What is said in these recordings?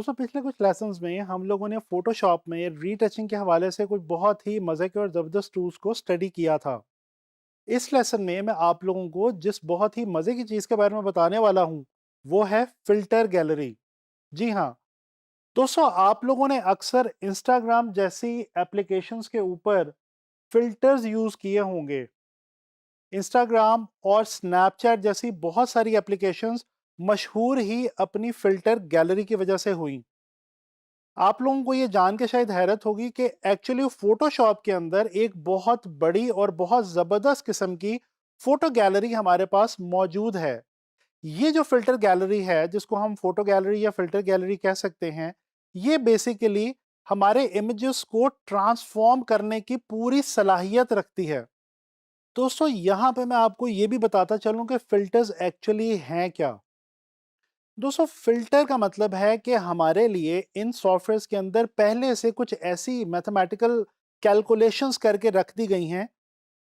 दोस्तों पिछले कुछ लेसन्स में हम लोगों ने फोटोशॉप में रीटचिंग के हवाले से कुछ बहुत ही मजे के और जबरदस्त टूल्स को स्टडी किया था। इस लेसन में मैं आप लोगों को जिस बहुत ही मजे की चीज के बारे में बताने वाला हूँ वो है फिल्टर गैलरी। जी हाँ दोस्तों, आप लोगों ने अक्सर इंस्टाग्राम जैसी एप्लीकेशंस के ऊपर फिल्टर्स यूज किए होंगे। इंस्टाग्राम और स्नैपचैट जैसी बहुत सारी एप्लीकेशंस मशहूर ही अपनी फिल्टर गैलरी की वजह से हुई। आप लोगों को ये जान के शायद हैरत होगी कि एक्चुअली फोटोशॉप के अंदर एक बहुत बड़ी और बहुत ज़बरदस्त किस्म की फोटो गैलरी हमारे पास मौजूद है। ये जो फिल्टर गैलरी है, जिसको हम फोटो गैलरी या फिल्टर गैलरी कह सकते हैं, ये बेसिकली हमारे इमेजेस को ट्रांसफॉर्म करने की पूरी सलाहियत रखती है। दोस्तों यहाँ पे मैं आपको ये भी बताता चलूं कि फिल्टर्स एक्चुअली हैं क्या। दोस्तों फिल्टर का मतलब है कि हमारे लिए इन सॉफ्टवेयर्स के अंदर पहले से कुछ ऐसी मैथमेटिकल कैलकुलेशंस करके रख दी गई हैं,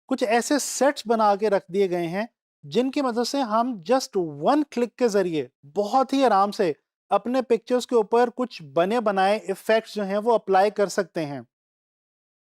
कुछ ऐसे सेट्स बना के रख दिए गए हैं जिनकी मदद से हम जस्ट वन क्लिक के जरिए बहुत ही आराम से अपने पिक्चर्स के ऊपर कुछ बने बनाए इफेक्ट्स जो हैं वो अप्लाई कर सकते हैं।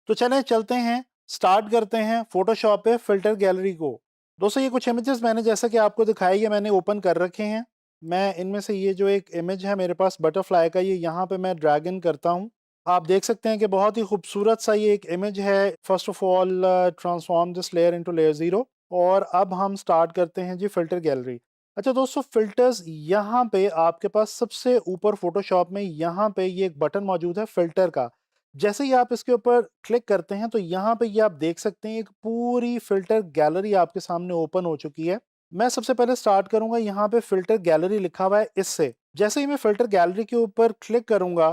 तो चलें चलते हैं, स्टार्ट करते हैं फोटोशॉप पे फिल्टर गैलरी को। दोस्तों ये कुछ इमेजेस मैंने जैसा कि आपको दिखाया, ये मैंने ओपन कर रखे हैं। मैं इनमें से ये जो एक इमेज है मेरे पास बटरफ्लाई का, ये यहाँ पे मैं ड्रैग इन करता हूँ। आप देख सकते हैं कि बहुत ही खूबसूरत सा ये एक इमेज है। First of all transform this layer into layer zero. और अब हम स्टार्ट करते हैं जी फिल्टर गैलरी। अच्छा दोस्तों, फिल्टर्स यहाँ पे आपके पास सबसे ऊपर फोटोशॉप में यहाँ पे ये एक बटन मौजूद है फिल्टर का। जैसे ही आप इसके ऊपर क्लिक करते हैं तो यहाँ पे ये आप देख सकते हैं एक पूरी फिल्टर गैलरी आपके सामने ओपन हो चुकी है। मैं सबसे पहले स्टार्ट करूंगा, यहाँ पे फिल्टर गैलरी लिखा हुआ है इससे। जैसे ही मैं फिल्टर गैलरी के ऊपर क्लिक करूंगा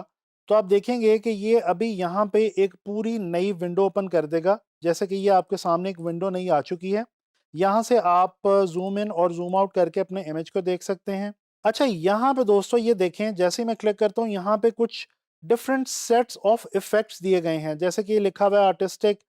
तो आप देखेंगे कि ये अभी यहाँ पे एक पूरी नई विंडो ओपन कर देगा। जैसे कि ये आपके सामने एक विंडो नई आ चुकी है। यहाँ से आप जूम इन और जूम आउट करके अपने इमेज को देख सकते हैं। अच्छा यहाँ पे दोस्तों ये देखें, जैसे ही मैं क्लिक करता हूँ यहाँ पे कुछ डिफरेंट सेट्स ऑफ इफेक्ट्स दिए गए हैं। जैसे कि ये लिखा हुआ है artistic,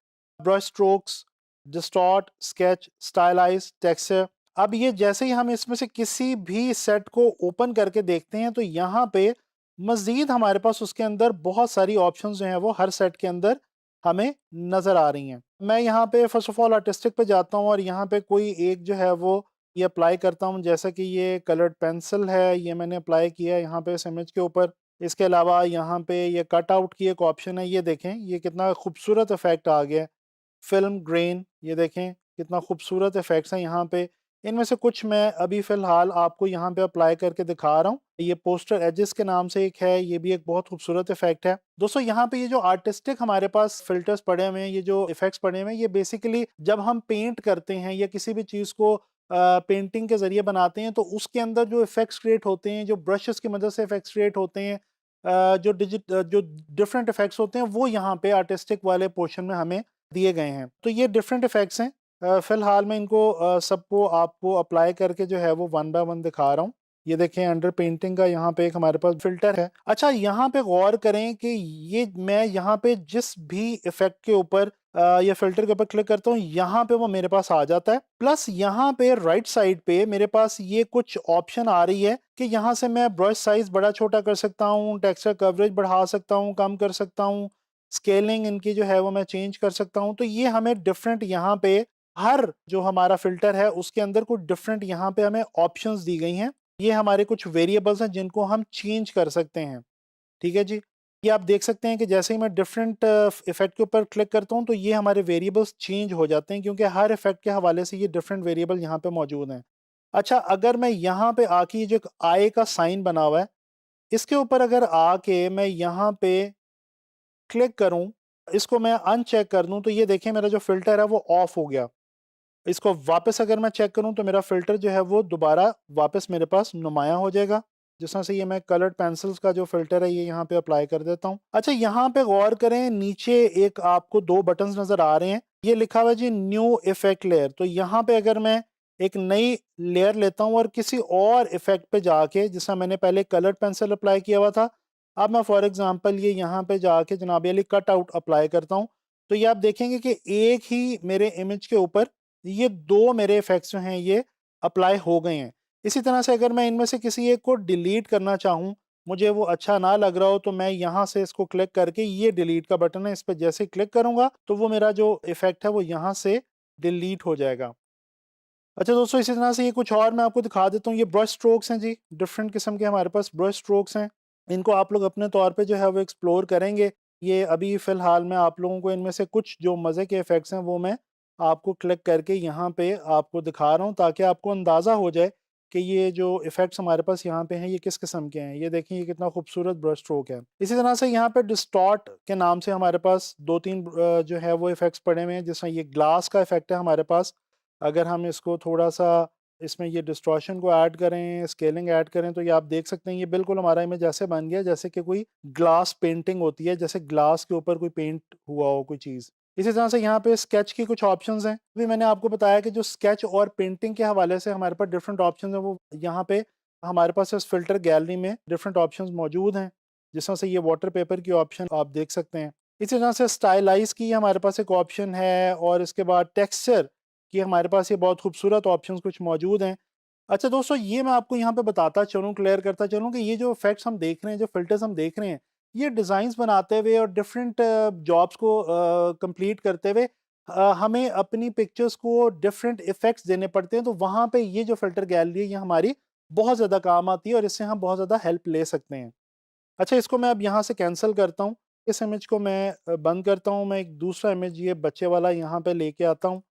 brush strokes, distort, sketch, stylise, texture. अब ये जैसे ही हम इसमें से किसी भी सेट को ओपन करके देखते हैं तो यहाँ पे मजीद हमारे पास उसके अंदर बहुत सारी ऑप्शंस जो हैं वो हर सेट के अंदर हमें नजर आ रही हैं। मैं यहाँ पे फर्स्ट ऑफ ऑल आर्टिस्टिक पे जाता हूँ और यहाँ पे कोई एक जो है वो ये अप्लाई करता हूँ। जैसा कि ये कलर्ड पेंसिल है, ये मैंने अप्लाई किया है यहाँ पे इस इमेज के ऊपर। इसके अलावा यहाँ पे ये कट आउट की एक ऑप्शन है, ये देखें ये कितना खूबसूरत इफेक्ट आ गया है। फिल्म ग्रेन, ये देखें कितना खूबसूरत इफेक्ट्स हैं यहाँ पे। इनमें से कुछ मैं अभी फ़िलहाल आपको यहाँ पे अप्लाई करके दिखा रहा हूँ। ये पोस्टर एजेस के नाम से एक है, ये भी एक बहुत खूबसूरत इफेक्ट है। दोस्तों यहाँ पे ये जो आर्टिस्टिक हमारे पास फ़िल्टर्स पड़े हुए हैं, ये जो इफेक्ट्स पड़े हुए हैं, ये बेसिकली जब हम पेंट करते हैं या किसी भी चीज़ को पेंटिंग के ज़रिए बनाते हैं तो उसके अंदर जो इफेक्ट्स क्रिएट होते हैं, जो ब्रशेज़ की मदद से इफेक्ट्स क्रिएट होते हैं, जो डिफरेंट इफेक्ट्स होते हैं वो यहाँ पे आर्टिस्टिक वाले पोर्शन में हमें दिए गए हैं। तो ये डिफरेंट इफेक्ट्स हैं। फिलहाल मैं इनको सबको आपको अप्लाई करके जो है वो वन बाय वन दिखा रहा हूँ। ये देखें अंडर पेंटिंग का यहाँ पे एक हमारे पास फिल्टर है। अच्छा यहाँ पे गौर करें कि ये मैं यहाँ पे जिस भी इफेक्ट के ऊपर या फिल्टर के ऊपर क्लिक करता हूँ यहाँ पे वो मेरे पास आ जाता है। प्लस यहाँ पे राइट साइड पे मेरे पास ये कुछ ऑप्शन आ रही है कि यहाँ से मैं ब्रश साइज बड़ा छोटा कर सकता हूँ, टेक्सचर कवरेज बढ़ा सकता हूँ, कम कर सकता हूँ, स्केलिंग इनकी जो है वो मैं चेंज कर सकता हूँ। तो ये हमें डिफरेंट यहाँ पे हर जो हमारा फिल्टर है उसके अंदर कुछ डिफरेंट यहाँ पे हमें ऑप्शंस दी गई हैं। ये हमारे कुछ वेरिएबल्स हैं जिनको हम चेंज कर सकते हैं। ठीक है जी। ये आप देख सकते हैं कि जैसे ही मैं डिफरेंट इफेक्ट के ऊपर क्लिक करता हूँ तो ये हमारे वेरिएबल्स चेंज हो जाते हैं, क्योंकि हर इफेक्ट के हवाले से ये डिफरेंट वेरिएबल यहाँ पे मौजूद हैं। अच्छा अगर मैं यहाँ पे आके ये जो एक आई का साइन बना हुआ है इसके ऊपर अगर आके मैं यहाँ पे क्लिक करूँ, इसको मैं अनचेक कर दूँ तो ये देखें मेरा जो फ़िल्टर है वो ऑफ हो गया। इसको वापस अगर मैं चेक करूँ तो मेरा फ़िल्टर जो है वो दोबारा वापस मेरे पास नुमायाँ हो जाएगा। जिस तरह से ये मैं कलर्ड पेंसिल्स का जो फ़िल्टर है ये यहाँ पे अप्लाई कर देता हूँ। अच्छा यहाँ पे गौर करें, नीचे एक आपको 2 बटन्स नज़र आ रहे हैं। ये लिखा हुआ है जी न्यू इफ़ेक्ट लेयर। तो यहाँ पे अगर मैं एक नई लेयर लेता हूँ और किसी और इफ़ेक्ट पे जाके, जिसमें मैंने पहले कलर्ड पेंसिल अप्लाई किया हुआ था, अब मैं फॉर एग्ज़ाम्पल ये यहाँ पे जाके जनाब अली कट आउट अप्लाई करता हूँ। तो ये आप देखेंगे कि एक ही मेरे इमेज के ऊपर ये 2 मेरे इफ़ेक्ट्स जो हैं ये अप्लाई हो गए हैं। इसी तरह से अगर मैं इनमें से किसी एक को डिलीट करना चाहूँ मुझे वो अच्छा ना लग रहा हो तो मैं यहाँ से इसको क्लिक करके, ये डिलीट का बटन है, इस पे जैसे क्लिक करूँगा तो वो मेरा जो इफ़ेक्ट है वो यहाँ से डिलीट हो जाएगा। अच्छा दोस्तों, इसी तरह से ये कुछ और मैं आपको दिखा देता हूँ। ये ब्रश स्ट्रोक्स हैं जी, डिफरेंट किस्म के हमारे पास ब्रश स्ट्रोक्स हैं। इनको आप लोग अपने तौर पे जो है वो एक्सप्लोर करेंगे। ये अभी फ़िलहाल मैं आप लोगों को इनमें से कुछ जो मज़े के इफ़ेक्ट्स हैं वो मैं आपको क्लिक करके यहाँ पे आपको दिखा रहा हूँ, ताकि आपको अंदाज़ा हो जाए कि ये जो इफ़ेक्ट्स हमारे पास यहाँ पे हैं ये किस किस्म के हैं। ये देखिए, ये कितना खूबसूरत ब्रश स्ट्रोक है। इसी तरह से यहाँ पे डिस्टॉर्ट के नाम से हमारे पास 2-3 जो है वो इफ़ेक्ट्स पड़े हुए हैं। जिसमें ये ग्लास का इफ़ेक्ट है हमारे पास। अगर हम इसको थोड़ा-सा इसमें ये डिस्टॉर्शन को ऐड करें, स्केलिंग ऐड करें, तो ये आप देख सकते हैं, ये बिल्कुल हमारा इमेज ऐसे बन गया जैसे कि कोई ग्लास पेंटिंग होती है, जैसे ग्लास के ऊपर कोई पेंट हुआ हो कोई चीज़। इसी तरह से यहाँ पे स्केच की कुछ ऑप्शंस हैं। अभी मैंने आपको बताया कि जो स्केच और पेंटिंग के हवाले से हमारे पास डिफरेंट ऑप्शंस हैं, वो यहाँ पे हमारे पास इस फ़िल्टर गैलरी में डिफरेंट ऑप्शंस मौजूद हैं। जिस तरह से ये वाटर पेपर की ऑप्शन आप देख सकते हैं। इसी तरह से स्टाइलाइज़ की हमारे पास एक ऑप्शन है, और इसके बाद टेक्सचर कि हमारे पास ये बहुत खूबसूरत ऑप्शंस कुछ मौजूद हैं। अच्छा दोस्तों, ये मैं आपको यहाँ पे बताता चलूँ, क्लियर करता चलूँ कि ये जो इफ़ेक्ट्स हम देख रहे हैं, जो फ़िल्टर्स हम देख रहे हैं, ये डिज़ाइन्स बनाते हुए और डिफरेंट जॉब्स को कंप्लीट करते हुए हमें अपनी पिक्चर्स को डिफरेंट इफ़ेक्ट्स देने पड़ते हैं। तो वहाँ पे ये जो फ़िल्टर गैलरी है, ये हमारी बहुत ज़्यादा काम आती है और इससे हम बहुत ज़्यादा हेल्प ले सकते हैं। अच्छा, इसको मैं अब यहाँ से कैंसल करता हूँ। इस इमेज को मैं बंद करता हूँ। मैं एक दूसरा इमेज ये बच्चे वाला यहाँ पे लेके आता हूँ।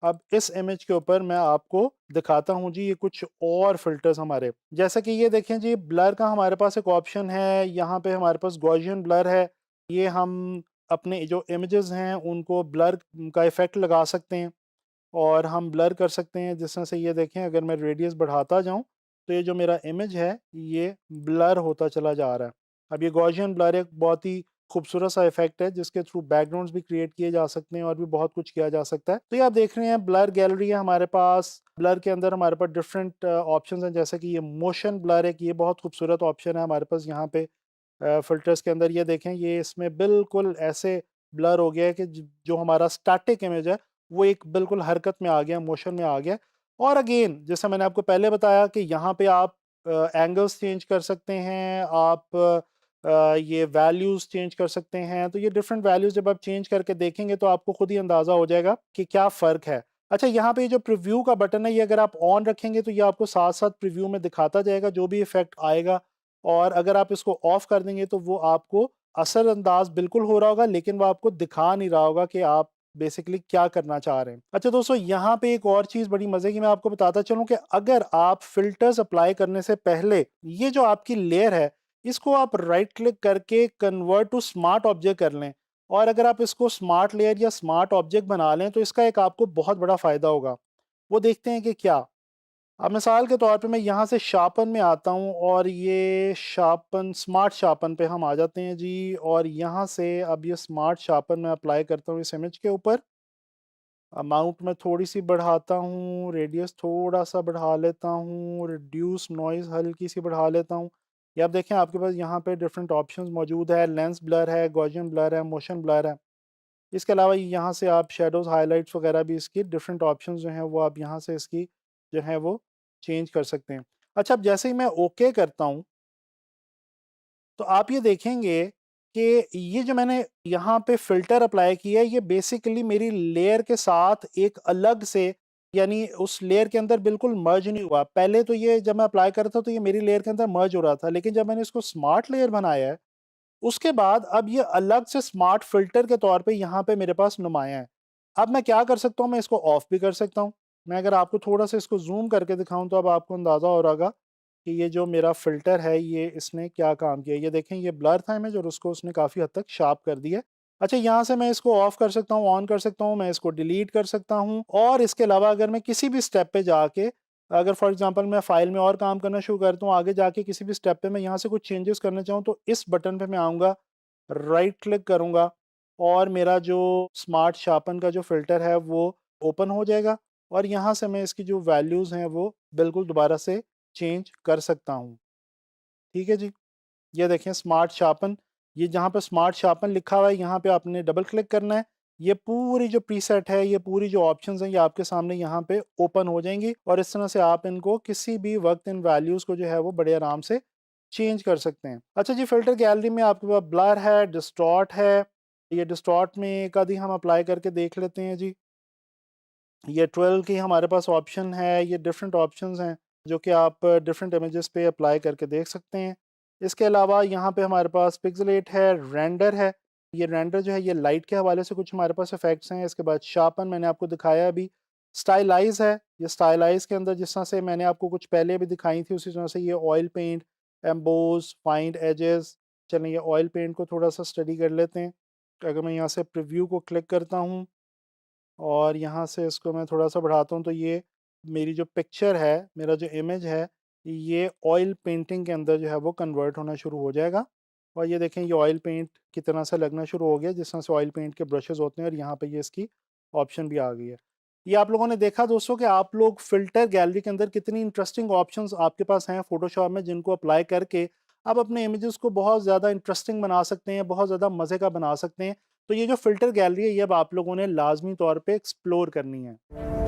अब इस इमेज के ऊपर मैं आपको दिखाता हूँ जी, ये कुछ और फ़िल्टर्स हमारे। जैसा कि ये देखें जी, ब्लर का हमारे पास एक ऑप्शन है। यहाँ पे हमारे पास गॉसियन ब्लर है। ये हम अपने जो इमेजेस हैं उनको ब्लर का इफ़ेक्ट लगा सकते हैं और हम ब्लर कर सकते हैं। जिस तरह से ये देखें, अगर मैं रेडियस बढ़ाता जाऊँ तो ये जो मेरा इमेज है ये ब्लर होता चला जा रहा है। अब ये गॉसियन ब्लर एक बहुत ही खूबसूरत सा इफ़ेक्ट है, जिसके थ्रू बैकग्राउंड्स भी क्रिएट किए जा सकते हैं और भी बहुत कुछ किया जा सकता है। तो ये आप देख रहे हैं, ब्लर गैलरी है हमारे पास। ब्लर के अंदर हमारे पास डिफरेंट ऑप्शंस हैं, जैसे कि ये मोशन ब्लर है, कि ये बहुत खूबसूरत ऑप्शन है हमारे पास यहाँ पे फ़िल्टर्स के अंदर। ये देखें, ये इसमें बिल्कुल ऐसे ब्लर हो गया है कि जो हमारा स्टैटिक इमेज है वो एक बिल्कुल हरकत में आ गया, मोशन में आ गया। और अगेन, जैसा मैंने आपको पहले बताया कि यहाँ पे आप एंगल्स चेंज कर सकते हैं, आप ये वैल्यूज़ चेंज कर सकते हैं। तो ये डिफरेंट वैल्यूज़ जब आप चेंज करके देखेंगे तो आपको खुद ही अंदाज़ा हो जाएगा कि क्या फ़र्क है। अच्छा, यहाँ पे ये जो प्रीव्यू का बटन है, ये अगर आप ऑन रखेंगे तो ये आपको साथ-साथ प्रीव्यू में दिखाता जाएगा जो भी इफ़ेक्ट आएगा, और अगर आप इसको ऑफ कर देंगे तो वो आपको असरअंदाज बिल्कुल हो रहा होगा, लेकिन वो आपको दिखा नहीं रहा होगा कि आप बेसिकली क्या करना चाह रहे हैं। अच्छा दोस्तों, यहाँ पे एक और चीज़ बड़ी मज़े की मैं आपको बताता चलूँ कि अगर आप फ़िल्टर्स अप्लाई करने से पहले ये जो आपकी लेयर है, इसको आप राइट क्लिक करके कन्वर्ट टू स्मार्ट ऑब्जेक्ट कर लें, और अगर आप इसको स्मार्ट लेयर या स्मार्ट ऑब्जेक्ट बना लें तो इसका एक आपको बहुत बड़ा फ़ायदा होगा। वो देखते हैं कि क्या? अब मिसाल के तौर पे मैं यहाँ से शार्पन में आता हूँ, और ये शार्पन, स्मार्ट शार्पन पे हम आ जाते हैं जी, और यहाँ से अब ये स्मार्ट शार्पन मैं अप्लाई करता हूँ इस इमेज के ऊपर। अमाउंट में थोड़ी-सी बढ़ाता हूँ, रेडियस थोड़ा-सा बढ़ा लेता हूँ, रिड्यूस नॉइज़ हल्की सी बढ़ा लेता हूँ। ये आप देखें, आपके पास यहाँ पे डिफरेंट ऑप्शंस मौजूद है, लेंस ब्लर है, गॉसियन ब्लर है, मोशन ब्लर है। इसके अलावा यहाँ से आप शैडोज़, हाइलाइट्स वगैरह भी, इसकी डिफरेंट ऑप्शंस जो हैं वो आप यहाँ से इसकी जो है वो चेंज कर सकते हैं। अच्छा, अब जैसे ही मैं ओके करता हूँ, तो आप ये देखेंगे कि ये जो मैंने यहाँ पे फ़िल्टर अप्लाई किया है, ये बेसिकली मेरी लेयर के साथ एक अलग से, यानी उस लेयर के अंदर बिल्कुल मर्ज नहीं हुआ। पहले तो ये जब मैं अप्लाई कर रहा था तो ये मेरी लेयर के अंदर मर्ज हो रहा था, लेकिन जब मैंने इसको स्मार्ट लेयर बनाया है, उसके बाद अब ये अलग से स्मार्ट फ़िल्टर के तौर पे यहाँ पे मेरे पास नुमायाँ है। अब मैं क्या कर सकता हूँ, मैं इसको ऑफ भी कर सकता हूँ। मैं अगर आपको थोड़ा-सा इसको ज़ूम करके दिखाऊँ तो अब आपको अंदाज़ा हो रहा होगा कि ये जो मेरा फ़िल्टर है, ये इसने क्या काम किया है। ये देखें, ये ब्लर था इमेज और उसको उसने काफ़ी हद तक शार्प कर दिया है। अच्छा, यहाँ से मैं इसको ऑफ कर सकता हूँ, ऑन कर सकता हूँ, मैं इसको डिलीट कर सकता हूँ, और इसके अलावा अगर मैं किसी भी स्टेप पे जाके, अगर फॉर एग्ज़ाम्पल मैं फ़ाइल में और काम करना शुरू करता हूँ, आगे जाके किसी भी स्टेप पे मैं यहाँ से कुछ चेंजेस करना चाहूँ, तो इस बटन पे मैं आऊँगा, राइट क्लिक करूँगा, और मेरा जो स्मार्ट शार्पन का जो फ़िल्टर है वो ओपन हो जाएगा, और यहाँ से मैं इसकी जो वैल्यूज़ हैं वो बिल्कुल दोबारा से चेंज कर सकता हूँ। ठीक है जी। ये देखें, स्मार्ट शार्पन, ये जहाँ पे स्मार्ट शार्पन लिखा हुआ है यहाँ पे आपने डबल क्लिक करना है। ये पूरी जो प्रीसेट है, ये पूरी जो ऑप्शंस हैं, ये आपके सामने यहाँ पे ओपन हो जाएँगी, और इस तरह से आप इनको किसी भी वक़्त इन वैल्यूज़ को जो है वो बड़े आराम से चेंज कर सकते हैं। अच्छा जी, फ़िल्टर गैलरी में आपके पास ब्लर है, डिस्टॉर्ट है। ये डिस्टॉर्ट में एक आधी हम अप्लाई करके देख लेते हैं जी। ये 12 की हमारे पास ऑप्शन है, ये डिफरेंट ऑप्शंस हैं जो कि आप डिफरेंट इमेजेस पे अप्लाई करके देख सकते हैं। इसके अलावा यहाँ पे हमारे पास पिक्सेलेट है, रेंडर है। ये रेंडर जो है ये लाइट के हवाले से कुछ हमारे पास इफ़ेक्ट्स हैं। इसके बाद शार्पन मैंने आपको दिखाया अभी। स्टाइलाइज़ है, ये स्टाइलाइज़ के अंदर जिस तरह से मैंने आपको कुछ पहले भी दिखाई थी उसी तरह से ये oil paint, emboss, find edges. चलें ये ऑयल पेंट को थोड़ा-सा स्टडी कर लेते हैं। अगर मैं यहाँ से प्रीव्यू को क्लिक करता हूँ और यहाँ से इसको मैं थोड़ा-सा बढ़ाता हूँ तो ये मेरी जो पिक्चर है, मेरा जो इमेज है, ये ऑयल पेंटिंग के अंदर जो है वो कन्वर्ट होना शुरू हो जाएगा। और ये देखें ये ऑयल पेंट की तरह से लगना शुरू हो गया जिस तरह से ऑयल पेंट के ब्रशेज़ होते हैं और यहाँ पे ये इसकी ऑप्शन भी आ गई है। ये आप लोगों ने देखा दोस्तों कि आप लोग फ़िल्टर गैलरी के अंदर कितनी इंटरेस्टिंग ऑप्शंस आपके पास हैं फ़ोटोशॉप में जिनको अप्लाई करके आप अपने इमेजेस को बहुत ज़्यादा इंटरेस्टिंग बना सकते हैं, बहुत ज़्यादा मज़े का बना सकते हैं। तो ये जो फ़िल्टर गैलरी है ये अब आप लोगों ने लाज़मी तौर पे एक्सप्लोर करनी है।